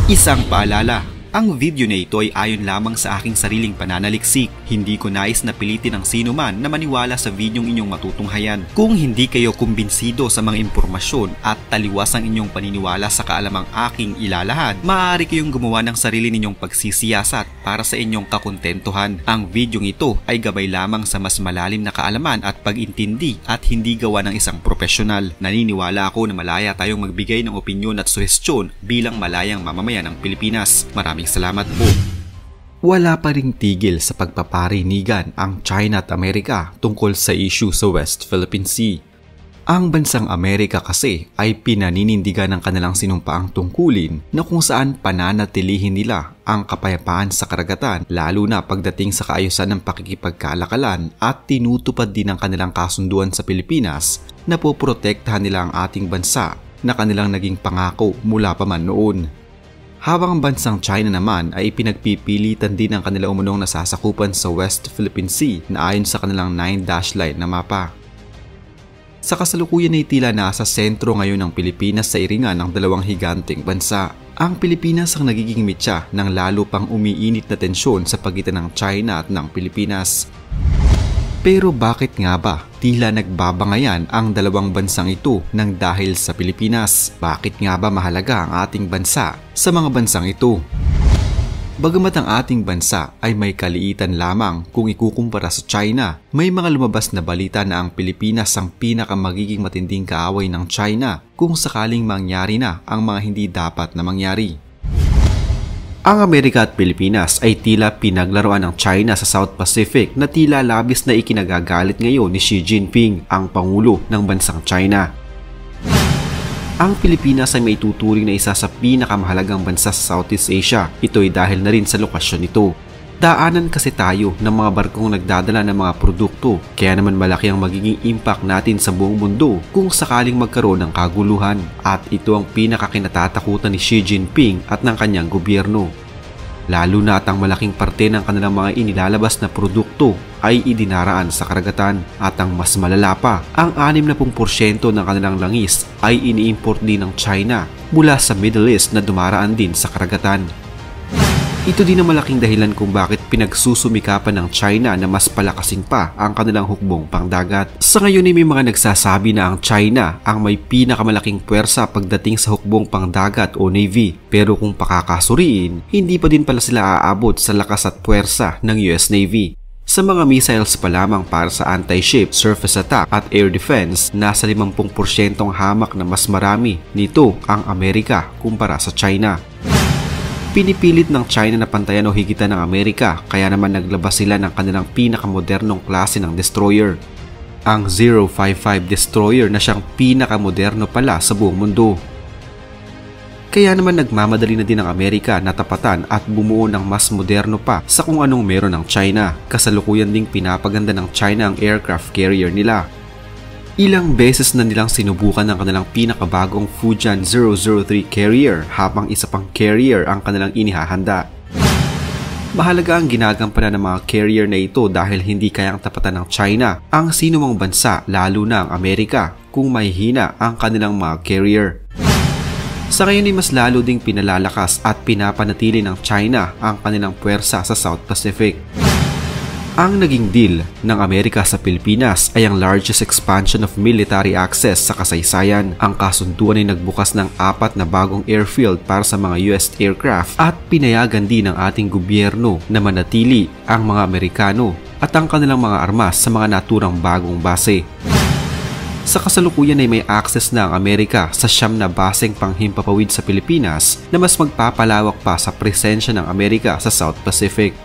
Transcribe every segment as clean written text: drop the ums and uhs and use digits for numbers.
Isang paalala, ang video na ito ay ayon lamang sa aking sariling pananaliksik. Hindi ko nais na pilitin ang sino man na maniwala sa videong inyong matutunghayan. Kung hindi kayo kumbinsido sa mga impormasyon at taliwas ang inyong paniniwala sa kaalamang aking ilalahad, maaari kayong gumawa ng sarili ninyong pagsisiyasat para sa inyong kakontentuhan. Ang videong ito ay gabay lamang sa mas malalim na kaalaman at pag-intindi at hindi gawa ng isang profesional. Naniniwala ako na malaya tayong magbigay ng opinyon at suhestyon bilang malayang mamamayan ng Pilipinas. Maraming salamat po. Wala pa ring tigil sa pagpaparinigan ang China at Amerika tungkol sa issue sa West Philippine Sea. Ang bansang Amerika kasi ay pinaninindigan ng kanilang sinumpaang tungkulin na kung saan pananatilihin nila ang kapayapaan sa karagatan lalo na pagdating sa kaayusan ng pakikipagkalakalan at tinutupad din ang kanilang kasunduan sa Pilipinas na poprotektahan nila ang ating bansa na kanilang naging pangako mula pa man noon. Habang ang bansang China naman ay pinagpipilitan din ang kanilang umunong nasasakupan sa West Philippine Sea na ayon sa kanilang 9-dash line na mapa. Sa kasalukuyan ay tila nasa sentro ngayon ng Pilipinas sa iringan ng dalawang higanting bansa. Ang Pilipinas ang nagiging mitya ng lalo pang umiinit na tensyon sa pagitan ng China at ng Pilipinas. Pero bakit nga ba tila nagbabangayan ang dalawang bansang ito nang dahil sa Pilipinas? Bakit nga ba mahalaga ang ating bansa sa mga bansang ito? Bagamat ang ating bansa ay may kaliitan lamang kung ikukumpara sa China, may mga lumabas na balita na ang Pilipinas ang pinakamagiging matinding kaaway ng China kung sakaling mangyari na ang mga hindi dapat na mangyari. Ang Amerika at Pilipinas ay tila pinaglaruan ng China sa South Pacific na tila labis na ikinagagalit ngayon ni Xi Jinping, ang pangulo ng bansang China. Ang Pilipinas ay may tuturing na isa sa pinakamahalagang bansa sa Southeast Asia. Ito ay dahil na rin sa lokasyon nito. Daanan kasi tayo ng mga barkong nagdadala ng mga produkto, kaya naman malaki ang magiging impact natin sa buong mundo kung sakaling magkaroon ng kaguluhan. At ito ang pinakakinatatakutan ni Xi Jinping at ng kanyang gobyerno. Lalo na at ang malaking parte ng kanilang mga inilalabas na produkto ay idinaraan sa karagatan. At ang mas malala pa, ang 60% ng kanilang langis ay ini-import din ng China mula sa Middle East na dumaraan din sa karagatan. Ito din ang malaking dahilan kung bakit pinagsusumikapan ng China na mas palakasin pa ang kanilang hukbong pangdagat. Sa ngayon ay may mga nagsasabi na ang China ang may pinakamalaking puwersa pagdating sa hukbong pangdagat o Navy. Pero kung pakakasuriin, hindi pa din pala sila aabot sa lakas at puwersa ng US Navy. Sa mga missiles pa lamang para sa anti-ship, surface attack at air defense, nasa 50% hamak na mas marami nito ang Amerika kumpara sa China. Pinipilit ng China na pantayan o higitan ng Amerika, kaya naman naglabas sila ng kanilang pinakamodernong klase ng destroyer. Ang 055 destroyer na siyang pinakamoderno pala sa buong mundo. Kaya naman nagmamadali na din ang Amerika na tapatan at bumuo ng mas moderno pa sa kung anong meron ng China. Kasalukuyan ding pinapaganda ng China ang aircraft carrier nila. Ilang beses na nilang sinubukan ang kanilang pinakabagong Fujian 003 carrier habang isa pang carrier ang kanilang inihahanda. Mahalaga ang ginagampanan ng mga carrier na ito dahil hindi kayang tapatan ng China ang sinumang bansa lalo na ang Amerika kung mahihina ang kanilang mga carrier. Sa ngayon ay mas lalo ding pinalalakas at pinapanatili ng China ang kanilang puwersa sa South Pacific. Ang naging deal ng Amerika sa Pilipinas ay ang largest expansion of military access sa kasaysayan. Ang kasunduan ay nagbukas ng 4 na bagong airfield para sa mga US aircraft at pinayagan din ng ating gobyerno na manatili ang mga Amerikano at ang kanilang mga armas sa mga naturang bagong base. Sa kasalukuyan ay may access na ang Amerika sa 9 na baseng panghimpapawid sa Pilipinas na mas magpapalawak pa sa presensya ng Amerika sa South Pacific.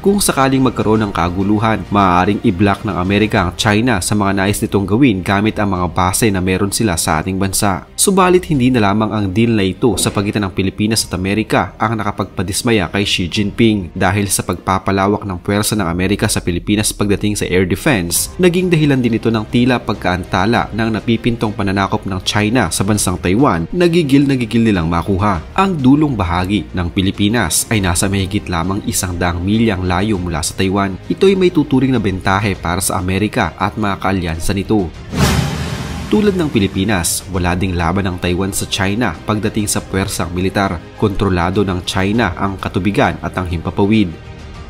Kung sakaling magkaroon ng kaguluhan, maaaring i-block ng Amerika ang China sa mga nais nitong gawin gamit ang mga base na meron sila sa ating bansa. Subalit hindi na lamang ang deal na ito sa pagitan ng Pilipinas at Amerika ang nakapagpadismaya kay Xi Jinping dahil sa pagpapalawak ng puwersa ng Amerika sa Pilipinas pagdating sa air defense. Naging dahilan din ito ng tila pagkaantala ng napipintong pananakop ng China sa bansang Taiwan, nagigil nilang makuha. Ang dulong bahagi ng Pilipinas ay nasa mahigit lamang 100 milyang layo mula sa Taiwan. Ito ay may tuturing na bentahe para sa Amerika at mga kaalyansa nito. Tulad ng Pilipinas, wala ding laban ng Taiwan sa China pagdating sa puwersang militar. Kontrolado ng China ang katubigan at ang himpapawid.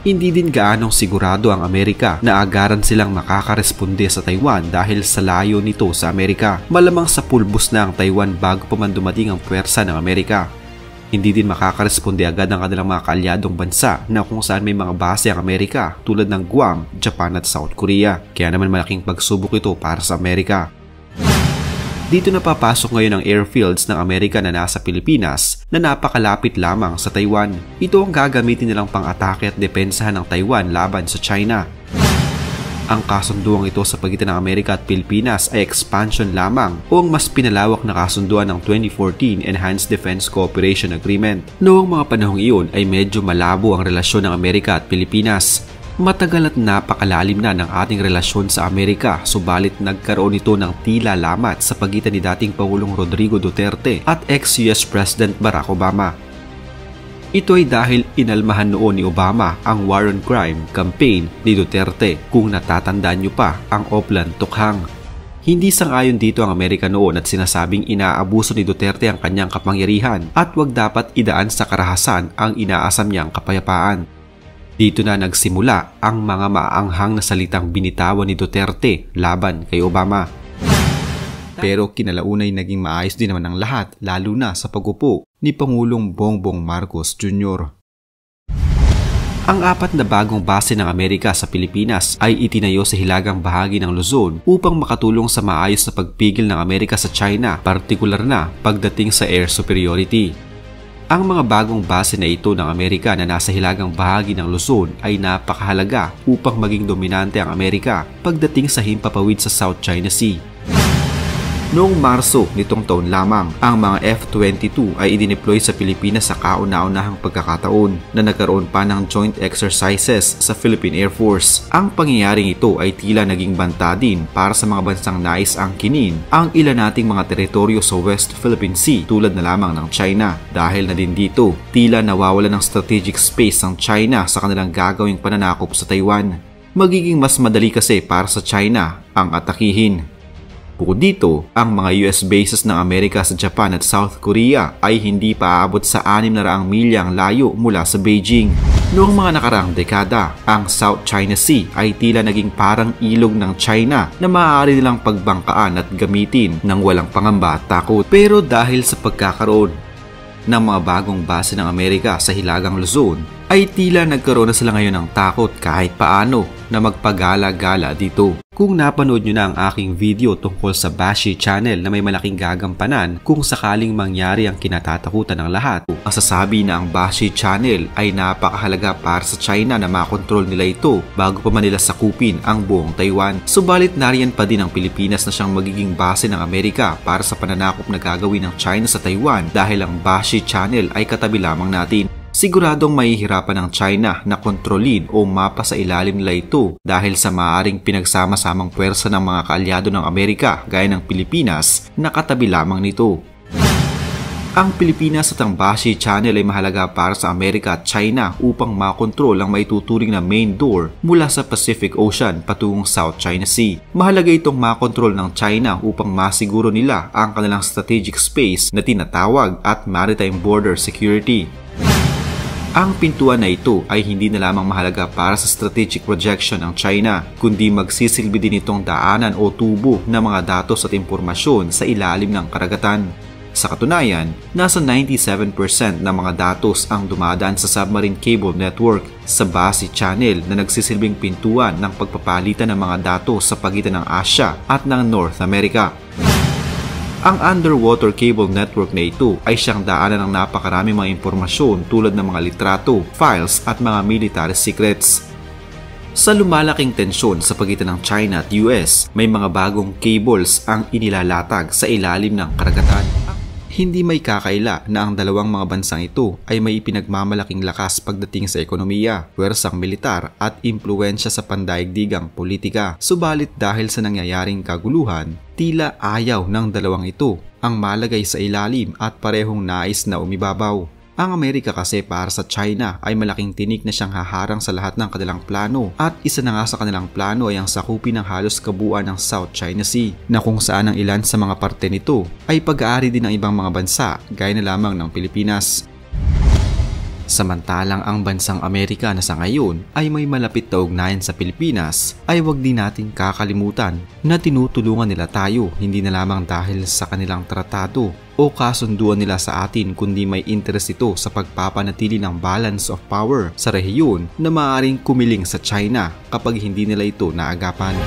Hindi din gaanong sigurado ang Amerika na agaran silang makakaresponde sa Taiwan dahil sa layo nito sa Amerika. Malamang sa pulbos na ang Taiwan bago pa man dumating ang puwersa ng Amerika. Hindi din makakaresponde agad ang kanilang mga kaalyadong bansa na kung saan may mga base ang Amerika tulad ng Guam, Japan at South Korea. Kaya naman malaking pagsubok ito para sa Amerika. Dito na papasok ngayon ang airfields ng Amerika na nasa Pilipinas na napakalapit lamang sa Taiwan. Ito ang gagamitin nilang pang-atake at depensahan ng Taiwan laban sa China. Ang kasunduang ito sa pagitan ng Amerika at Pilipinas ay expansion lamang o ang mas pinalawak na kasunduan ng 2014 Enhanced Defense Cooperation Agreement. Noong mga panahong iyon ay medyo malabo ang relasyon ng Amerika at Pilipinas. Matagal at napakalalim na ng ating relasyon sa Amerika, subalit nagkaroon ito ng tila lamat sa pagitan ni dating Pangulong Rodrigo Duterte at ex-US President Barack Obama. Ito ay dahil inalmahan noon ni Obama ang war on crime campaign ni Duterte, kung natatandaan niyo pa ang Oplan Tukhang. Hindi sang-ayon dito ang Amerika noon at sinasabing inaabuso ni Duterte ang kanyang kapangyarihan at wag dapat idaan sa karahasan ang inaasam niyang kapayapaan. Dito na nagsimula ang mga maanghang na salitang binitawan ni Duterte laban kay Obama. Pero kinalaunay naging maayos din naman ang lahat, lalo na sa pag-upo ni Pangulong Bongbong Marcos Jr. Ang 4 na bagong base ng Amerika sa Pilipinas ay itinayo sa hilagang bahagi ng Luzon upang makatulong sa maayos na pagpigil ng Amerika sa China, partikular na pagdating sa air superiority. Ang mga bagong base na ito ng Amerika na nasa hilagang bahagi ng Luzon ay napakahalaga upang maging dominante ang Amerika pagdating sa himpapawid sa South China Sea. Noong Marso nitong taon lamang, ang mga F-22 ay idineploy sa Pilipinas sa kauna-unahang pagkakataon na nagkaroon pa ng joint exercises sa Philippine Air Force. Ang pangyayaring ito ay tila naging banta din para sa mga bansang nais angkinin ang ilan nating mga teritoryo sa West Philippine Sea tulad na lamang ng China. Dahil na din dito, tila nawawala ng strategic space ang China sa kanilang gagawing pananakop sa Taiwan. Magiging mas madali kasi para sa China ang atakihin. Bukod dito, ang mga US bases ng Amerika sa Japan at South Korea ay hindi pa aabot sa 600 milyang layo mula sa Beijing. Noong mga nakaraang dekada, ang South China Sea ay tila naging parang ilog ng China na maaari nilang pagbangkaan at gamitin ng walang pangamba at takot. Pero dahil sa pagkakaroon ng mga bagong base ng Amerika sa hilagang Luzon, ay tila nagkaroon na sila ngayon ng takot kahit paano na magpagala-gala dito. Kung napanood nyo na ang aking video tungkol sa Bashi Channel na may malaking gagampanan kung sakaling mangyari ang kinatatakutan ng lahat, masasabi na ang Bashi Channel ay napakahalaga para sa China na makontrol nila ito bago pa man nila sakupin ang buong Taiwan. Subalit nariyan pa din ang Pilipinas na siyang magiging base ng Amerika para sa pananakop na gagawin ng China sa Taiwan dahil ang Bashi Channel ay katabi lamang natin. Siguradong mahihirapan ng China na kontrolin o mapa sa ilalim nila ito dahil sa maaaring pinagsama-samang puwersa ng mga kaalyado ng Amerika gaya ng Pilipinas na katabi lamang nito. Ang Pilipinas at ang Bashi Channel ay mahalaga para sa Amerika at China upang makontrol ang maituturing na main door mula sa Pacific Ocean patungong South China Sea. Mahalaga itong makontrol ng China upang masiguro nila ang kanilang strategic space na tinatawag at maritime border security. Ang pintuan na ito ay hindi na lamang mahalaga para sa strategic projection ng China, kundi magsisilbi din itong daanan o tubo ng mga datos at impormasyon sa ilalim ng karagatan. Sa katunayan, nasa 97% ng mga datos ang dumadaan sa submarine cable network sa Bashi Channel na nagsisilbing pintuan ng pagpapalitan ng mga datos sa pagitan ng Asia at ng North America. Ang underwater cable network na ito ay siyang daanan ng napakaraming mga impormasyon tulad ng mga litrato, files at mga military secrets. Sa lumalaking tensyon sa pagitan ng China at US, may mga bagong cables ang inilalatag sa ilalim ng karagatan. Hindi may kakaila na ang dalawang mga bansang ito ay may ipinagmamalaking lakas pagdating sa ekonomiya, puwersang militar at impluwensya sa pandaigdigang politika. Subalit dahil sa nangyayaring kaguluhan, tila ayaw ng dalawang ito ang malagay sa ilalim at parehong nais na umibabaw. Ang Amerika kasi para sa China ay malaking tinik na siyang haharang sa lahat ng kanilang plano at isa na nga sa kanilang plano ay ang sakupin ng halos kabuuan ng South China Sea na kung saan ang ilan sa mga parte nito ay pag-aari din ng ibang mga bansa gaya na lamang ng Pilipinas. Samantalang ang bansang Amerika na sa ngayon ay may malapit na ugnayan sa Pilipinas ay wag din natin kakalimutan na tinutulungan nila tayo hindi na lamang dahil sa kanilang tratado o kasunduan nila sa atin kundi may interest ito sa pagpapanatili ng balance of power sa rehiyon na maaaring kumiling sa China kapag hindi nila ito naagapan.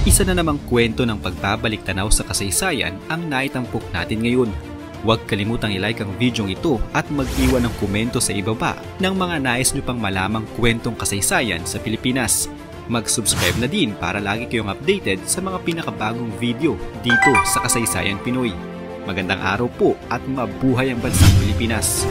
Isa na namang kwento ng pagbabalik tanaw sa kasaysayan ang naitampok natin ngayon. Huwag kalimutang i-like ang video ito at mag-iwan ng komento sa ibaba ng mga nais nyo pang malamang kwentong kasaysayan sa Pilipinas. Mag-subscribe na din para lagi kayong updated sa mga pinakabagong video dito sa Kasaysayan Pinoy. Magandang araw po at mabuhay ang bansang Pilipinas!